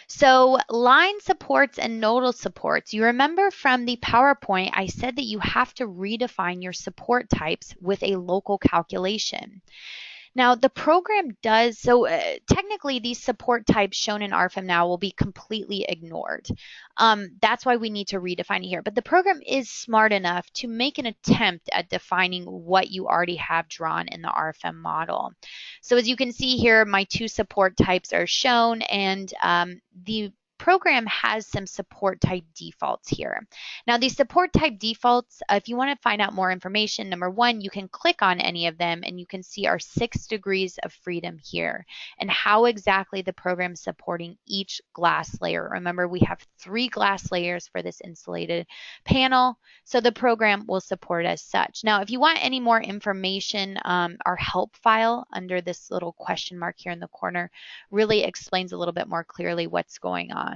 So line supports and nodal supports. You remember from the PowerPoint, I said that you have to redefine your support types with a local calculation. Now the program does, so technically these support types shown in RFEM now will be completely ignored. That's why we need to redefine it here. But the program is smart enough to make an attempt at defining what you already have drawn in the RFEM model. So as you can see here, my 2 support types are shown, and the program has some support type defaults here. Now, these support type defaults, if you want to find out more information, number one, you can click on any of them and you can see our 6 degrees of freedom here and how exactly the program is supporting each glass layer. Remember, we have 3 glass layers for this insulated panel, so the program will support as such. Now, if you want any more information, our help file under this little question mark here in the corner really explains a little bit more clearly what's going on.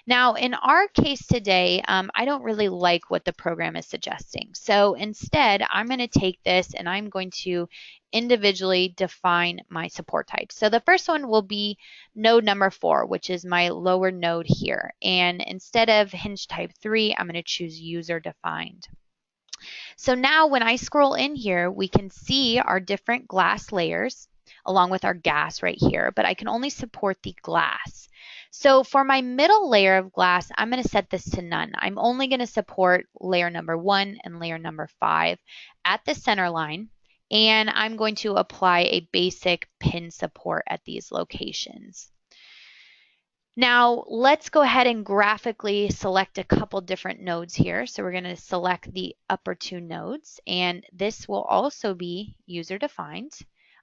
Now, in our case today, I don't really like what the program is suggesting. So instead, I'm going to take this and I'm going to individually define my support types. So the first one will be node number 4, which is my lower node here. And instead of hinge type 3, I'm going to choose user defined. So now when I scroll in here, we can see our different glass layers along with our gas right here, but I can only support the glass. So for my middle layer of glass, I'm going to set this to none. I'm only going to support layer number 1 and layer number 5 at the center line, and I'm going to apply a basic pin support at these locations. Now, let's go ahead and graphically select a couple different nodes here. So we're going to select the upper 2 nodes, and this will also be user defined.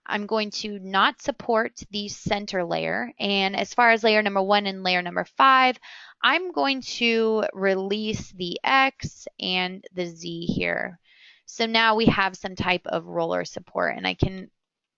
I'm going to not support the center layer, and as far as layer number 1 and layer number 5, I'm going to release the X and the Z here. So now we have some type of roller support, and I can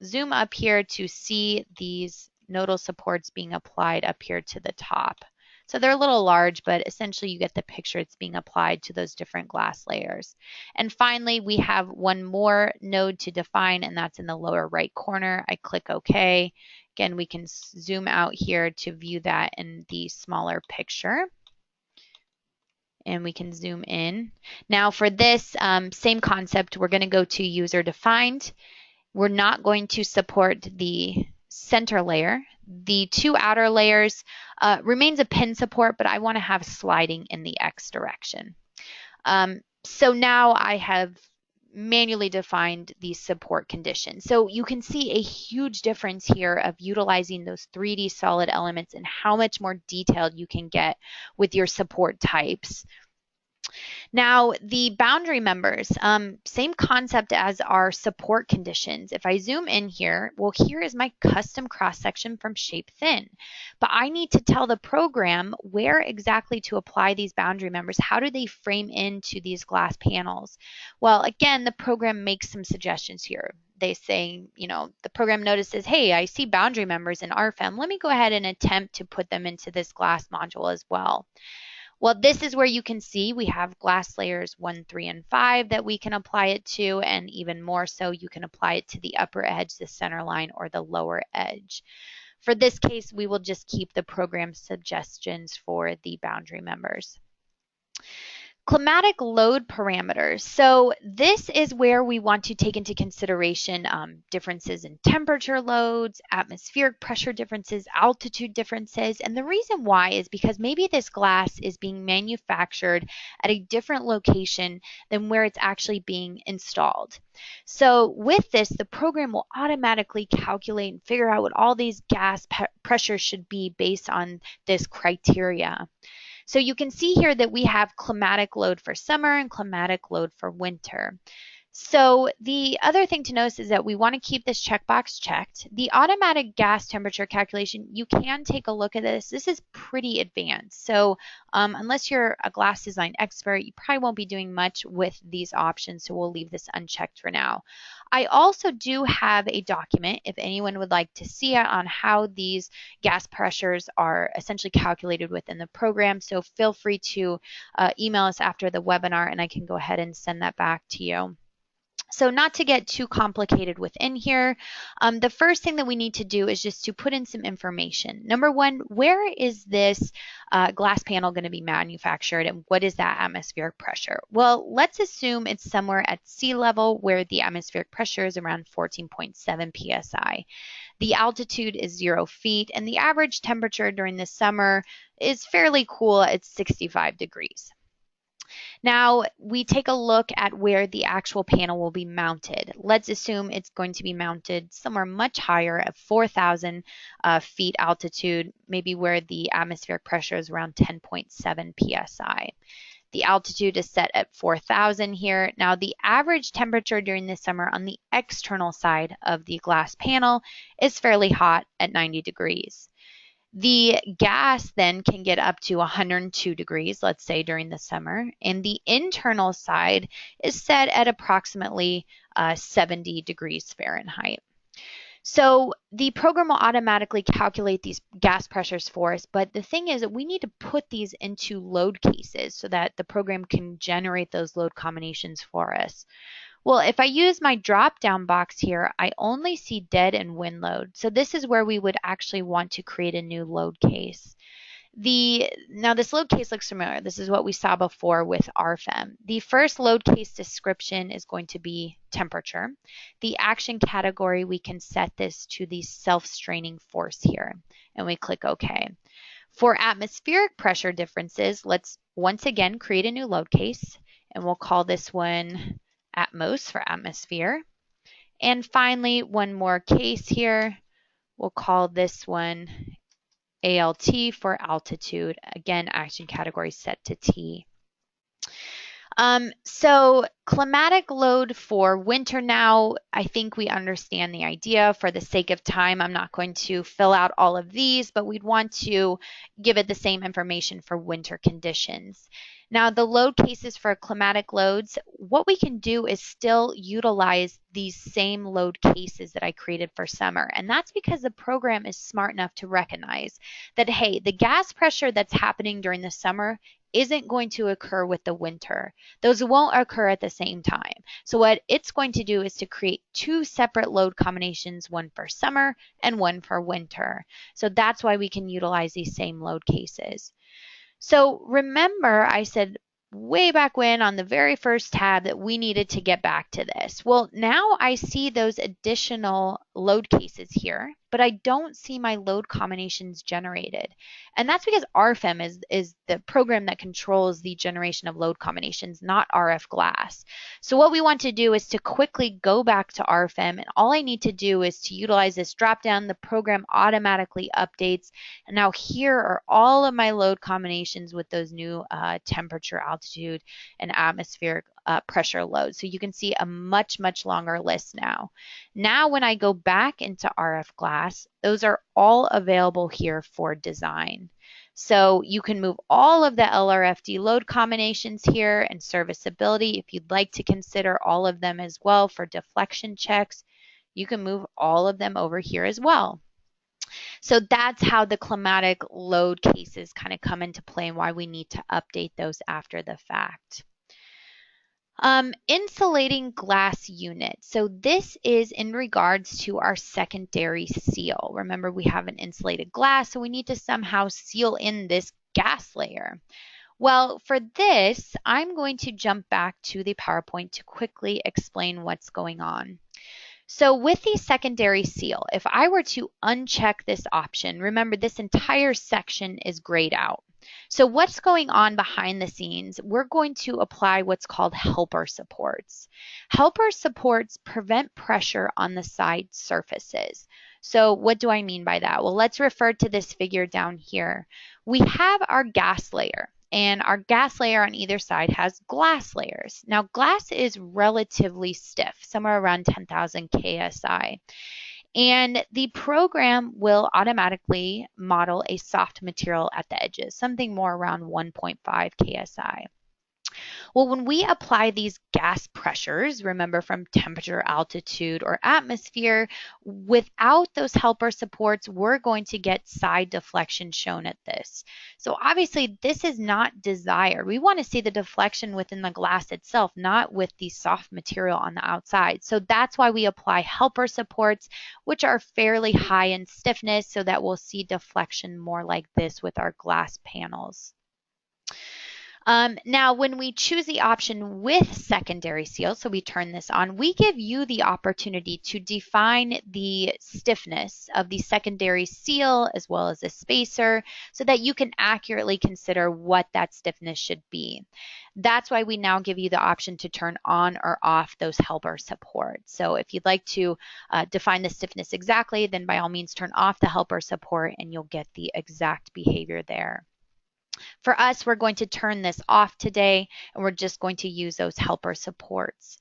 zoom up here to see these nodal supports being applied up here to the top. So they're a little large, but essentially you get the picture. It's being applied to those different glass layers. And finally, we have one more node to define, and that's in the lower right corner. I click OK. Again, we can zoom out here to view that in the smaller picture. And we can zoom in. Now for this same concept, we're going to go to user defined. We're not going to support the center layer. The 2 outer layers remains a pin support, but I want to have sliding in the X direction. So now I have manually defined these support conditions. So you can see a huge difference here of utilizing those 3D solid elements and how much more detailed you can get with your support types. Now, the boundary members, same concept as our support conditions. If I zoom in here, well, here is my custom cross-section from Shape Thin. But I need to tell the program where exactly to apply these boundary members. How do they frame into these glass panels? Well, again, the program makes some suggestions here. They say, you know, the program notices, hey, I see boundary members in Rfem. Let me go ahead and attempt to put them into this glass module as well. Well, this is where you can see we have glass layers 1, 3, and 5 that we can apply it to, and even more so, you can apply it to the upper edge, the center line, or the lower edge. For this case, we will just keep the program suggestions for the boundary members. Climatic load parameters. So this is where we want to take into consideration differences in temperature loads, atmospheric pressure differences, altitude differences. And the reason why is because maybe this glass is being manufactured at a different location than where it's actually being installed. So with this, the program will automatically calculate and figure out what all these gas pressures should be based on this criteria. So you can see here that we have climatic load for summer and climatic load for winter. So the other thing to notice is that we want to keep this checkbox checked. The automatic gas temperature calculation, you can take a look at this. This is pretty advanced. So unless you're a glass design expert, you probably won't be doing much with these options. So we'll leave this unchecked for now. I also do have a document if anyone would like to see it on how these gas pressures are essentially calculated within the program. So feel free to email us after the webinar and I can go ahead and send that back to you. So not to get too complicated within here, the first thing that we need to do is just to put in some information. Number one, where is this glass panel going to be manufactured and what is that atmospheric pressure? Well, let's assume it's somewhere at sea level where the atmospheric pressure is around 14.7 psi. The altitude is 0 feet and the average temperature during the summer is fairly cool at 65 degrees. Now we take a look at where the actual panel will be mounted. Let's assume it's going to be mounted somewhere much higher at 4,000 feet altitude, maybe where the atmospheric pressure is around 10.7 psi. The altitude is set at 4,000 here. Now the average temperature during the summer on the external side of the glass panel is fairly hot at 90 degrees. The gas then can get up to 102 degrees, let's say during the summer, and the internal side is set at approximately 70 degrees Fahrenheit. So the program will automatically calculate these gas pressures for us, but the thing is that we need to put these into load cases so that the program can generate those load combinations for us. Well, if I use my drop-down box here, I only see dead and wind load. So this is where we would actually want to create a new load case. Now this load case looks familiar. This is what we saw before with RFEM. The first load case description is going to be temperature. The action category, we can set this to the self-straining force here, and we click OK. For atmospheric pressure differences, let's once again create a new load case, and we'll call this one Atmos for atmosphere. And finally, one more case here. We'll call this one ALT for altitude. Again, action category set to T. So climatic load for winter now, I think we understand the idea. For the sake of time, I'm not going to fill out all of these, but we'd want to give it the same information for winter conditions. Now, the load cases for climatic loads, what we can do is still utilize these same load cases that I created for summer. And that's because the program is smart enough to recognize that, hey, the gas pressure that's happening during the summer isn't going to occur with the winter. Those won't occur at the same time. So what it's going to do is to create two separate load combinations, one for summer and one for winter. So that's why we can utilize these same load cases. So remember, I said way back when on the very first tab that we needed to get back to this. Well, now I see those additional load cases here, but I don't see my load combinations generated. And that's because RFEM is the program that controls the generation of load combinations, not RF Glass. So what we want to do is to quickly go back to RFEM, and all I need to do is to utilize this dropdown. The program automatically updates, and now here are all of my load combinations with those new temperature, altitude, and atmospheric pressure loads. So you can see a much, much longer list now. Now when I go back into RF Glass, those are all available here for design. So you can move all of the LRFD load combinations here and serviceability. If you'd like to consider all of them as well for deflection checks, you can move all of them over here as well. So that's how the climatic load cases kind of come into play and why we need to update those after the fact. Insulating glass unit. So this is in regards to our secondary seal. Remember, we have an insulated glass, so we need to somehow seal in this gas layer. Well, for this, I'm going to jump back to the PowerPoint to quickly explain what's going on. So with the secondary seal, if I were to uncheck this option, remember this entire section is grayed out. So what's going on behind the scenes? We're going to apply what's called helper supports. Helper supports prevent pressure on the side surfaces. So what do I mean by that? Well, let's refer to this figure down here. We have our gas layer, and our gas layer on either side has glass layers. Now, glass is relatively stiff, somewhere around 10,000 KSI. And the program will automatically model a soft material at the edges, something more around 1.5 KSI. Well, when we apply these gas pressures, remember from temperature, altitude, or atmosphere, without those helper supports, we're going to get side deflection shown at this. So obviously this is not desired. We want to see the deflection within the glass itself, not with the soft material on the outside. So that's why we apply helper supports, which are fairly high in stiffness, so that we'll see deflection more like this with our glass panels. Now, when we choose the option with secondary seal, so we turn this on, we give you the opportunity to define the stiffness of the secondary seal as well as a spacer so that you can accurately consider what that stiffness should be. That's why we now give you the option to turn on or off those helper supports. So if you'd like to define the stiffness exactly, then by all means turn off the helper support and you'll get the exact behavior there. For us, we're going to turn this off today, and we're just going to use those helper supports.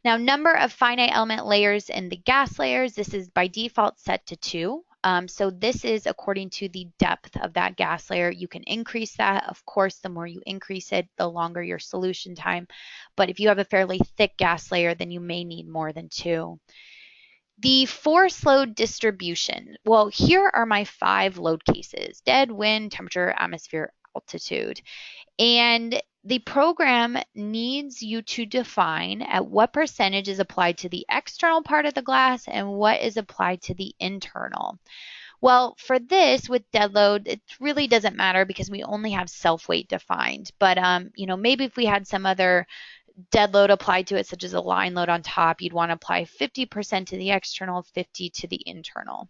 Now, number of finite element layers in the gas layers, this is by default set to 2. So this is according to the depth of that gas layer. You can increase that. Of course, the more you increase it, the longer your solution time. But if you have a fairly thick gas layer, then you may need more than 2. The force load distribution. Well, here are my 5 load cases: dead, wind, temperature, atmosphere, altitude. And the program needs you to define at what percentage is applied to the external part of the glass and what is applied to the internal. Well, for this with dead load, it really doesn't matter because we only have self-weight defined. But maybe if we had some other dead load applied to it, such as a line load on top, you'd want to apply 50% to the external, 50% to the internal.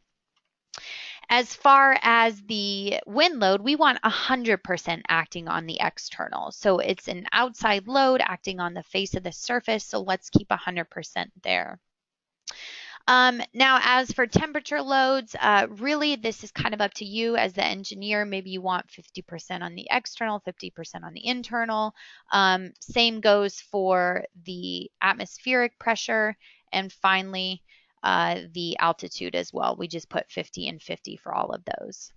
As far as the wind load, we want 100% acting on the external. So it's an outside load acting on the face of the surface. So let's keep 100% there. Now, as for temperature loads, really this is kind of up to you as the engineer. Maybe you want 50% on the external, 50% on the internal. Same goes for the atmospheric pressure. And finally, the altitude as well. We just put 50 and 50 for all of those.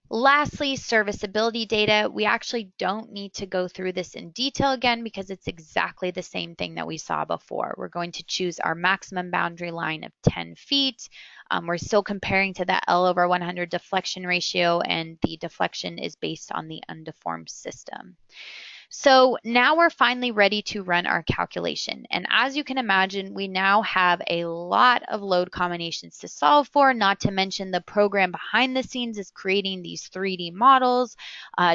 Lastly, serviceability data. We actually don't need to go through this in detail again because it's exactly the same thing that we saw before. We're going to choose our maximum boundary line of 10 feet. We're still comparing to that L/100 deflection ratio, and the deflection is based on the undeformed system. So now we're finally ready to run our calculation. And as you can imagine, we now have a lot of load combinations to solve for, not to mention the program behind the scenes is creating these 3D models,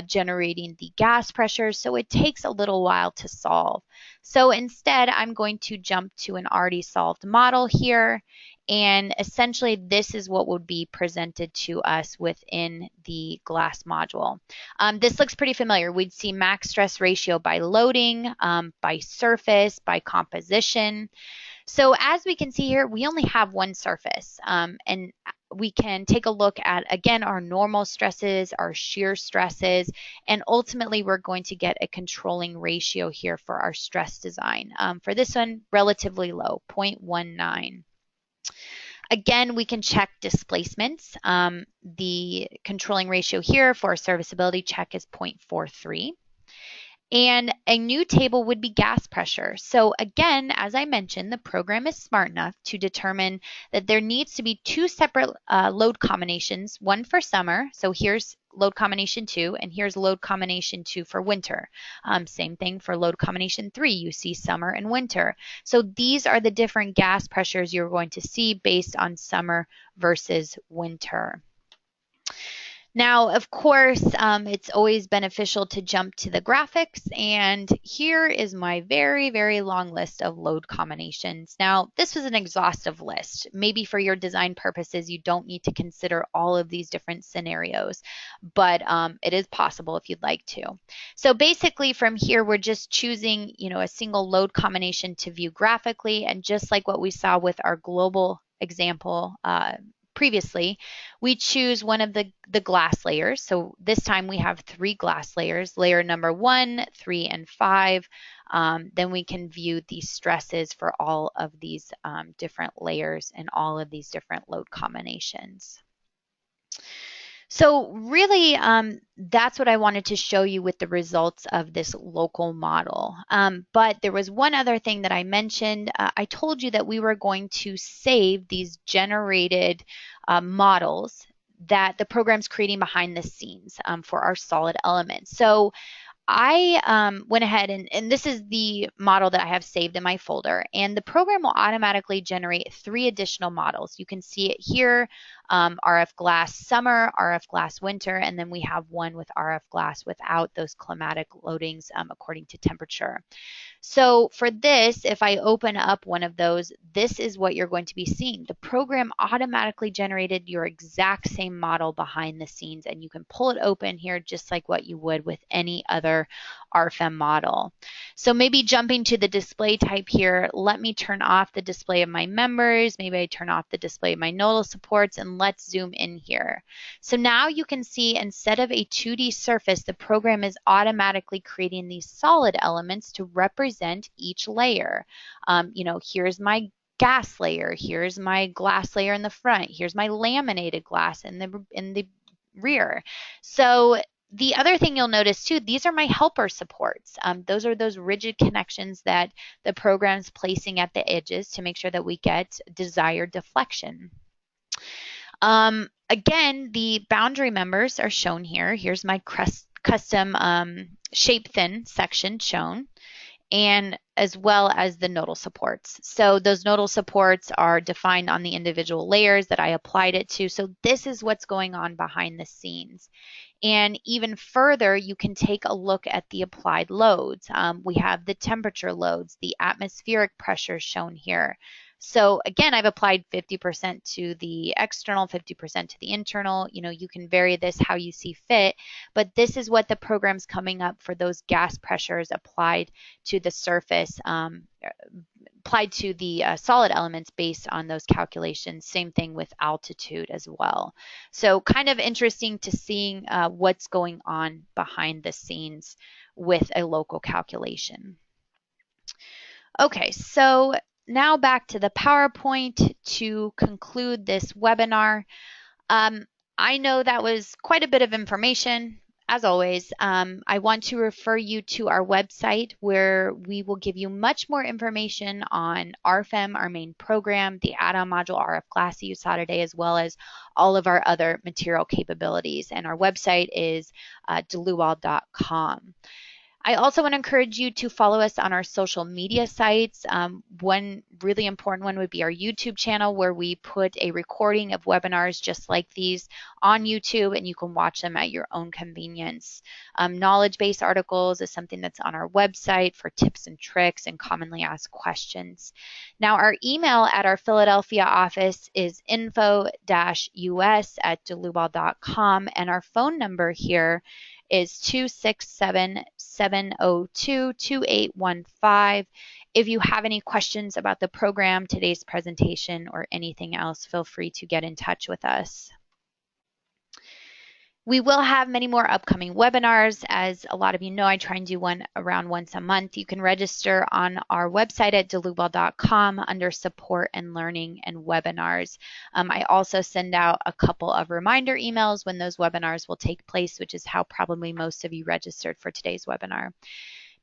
generating the gas pressure. So it takes a little while to solve. So instead, I'm going to jump to an already solved model here. And essentially, this is what would be presented to us within the glass module. This looks pretty familiar. We'd see max stress ratio by loading, by surface, by composition. So as we can see here, we only have one surface. And we can take a look at, again, our normal stresses, our shear stresses, and ultimately we're going to get a controlling ratio here for our stress design. For this one, relatively low, 0.19. Again, we can check displacements. The controlling ratio here for a serviceability check is 0.43. And a new table would be gas pressure. So again, as I mentioned, the program is smart enough to determine that there needs to be 2 separate load combinations, one for summer. So here's load combination 2, and here's load combination 2 for winter. Same thing for load combination 3. You see summer and winter. So these are the different gas pressures you're going to see based on summer versus winter. Now, of course, it's always beneficial to jump to the graphics, and here is my very, very long list of load combinations. Now, this was an exhaustive list. Maybe for your design purposes, you don't need to consider all of these different scenarios, but it is possible if you'd like to. So basically from here, we're just choosing, a single load combination to view graphically, and just like what we saw with our global example previously, we choose one of the glass layers. So this time we have 3 glass layers, layer number 1, 3, and 5. Then we can view the stresses for all of these different layers and all of these different load combinations. So really, that's what I wanted to show you with the results of this local model. But there was one other thing that I mentioned. I told you that we were going to save these generated models that the program's creating behind the scenes for our solid elements. So I went ahead and this is the model that I have saved in my folder, and the program will automatically generate 3 additional models. You can see it here RF glass summer, RF glass winter, and then we have one with RF glass without those climatic loadings according to temperature. So for this, if I open up one of those, this is what you're going to be seeing. The program automatically generated your exact same model behind the scenes, and you can pull it open here just like what you would with any other RFEM model. So maybe jumping to the display type here, let me turn off the display of my members. Maybe I turn off the display of my nodal supports, and let's zoom in here. So now you can see instead of a 2D surface, the program is automatically creating these solid elements to represent each layer. Here's my gas layer, here's my glass layer in the front, here's my laminated glass in the rear. So the other thing you'll notice too, these are my helper supports. Those are those rigid connections that the program's placing at the edges to make sure that we get desired deflection. Again, the boundary members are shown here. Here's my custom shape thin section shown, and as well as the nodal supports. So those nodal supports are defined on the individual layers that I applied it to. So this is what's going on behind the scenes. And even further, you can take a look at the applied loads. We have the temperature loads, the atmospheric pressure shown here. So again, I've applied 50% to the external, 50% to the internal. You can vary this how you see fit, but this is what the program's coming up for those gas pressures applied to the surface, applied to the solid elements based on those calculations. Same thing with altitude as well. So kind of interesting to seeing what's going on behind the scenes with a local calculation. Okay, so now back to the PowerPoint to conclude this webinar. I know that was quite a bit of information. As always, I want to refer you to our website where we will give you much more information on RFEM, our main program, the add-on module RF glass you saw today, as well as all of our other material capabilities. And our website is Dlubal.com. I also want to encourage you to follow us on our social media sites. One really important one would be our YouTube channel, where we put a recording of webinars just like these on YouTube, and you can watch them at your own convenience. Knowledge-based articles is something that's on our website for tips and tricks and commonly asked questions. Now, our email at our Philadelphia office is info-us@dlubal.com, and our phone number here is 267-702-2815. If you have any questions about the program, today's presentation, or anything else, feel free to get in touch with us. We will have many more upcoming webinars. As a lot of you know, I try and do one around once a month. You can register on our website at Dlubal.com under support and learning and webinars. I also send out a couple of reminder emails when those webinars will take place, which is how probably most of you registered for today's webinar.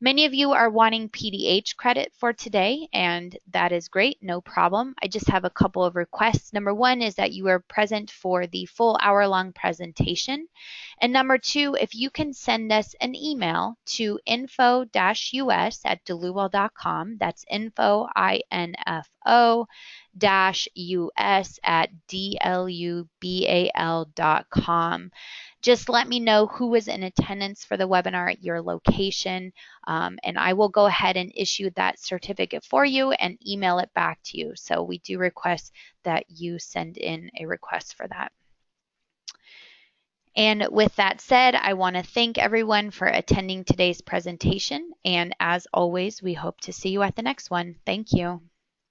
Many of you are wanting PDH credit for today, and that is great, no problem. I just have a couple of requests. Number one is that you are present for the full hour-long presentation. And number two, if you can send us an email to info-us@dlubal.com, that's info-us-us@dlubal.com. Just let me know who was in attendance for the webinar at your location, and I will go ahead and issue that certificate for you and email it back to you. So we do request that you send in a request for that. And with that said, I want to thank everyone for attending today's presentation. And as always, we hope to see you at the next one. Thank you.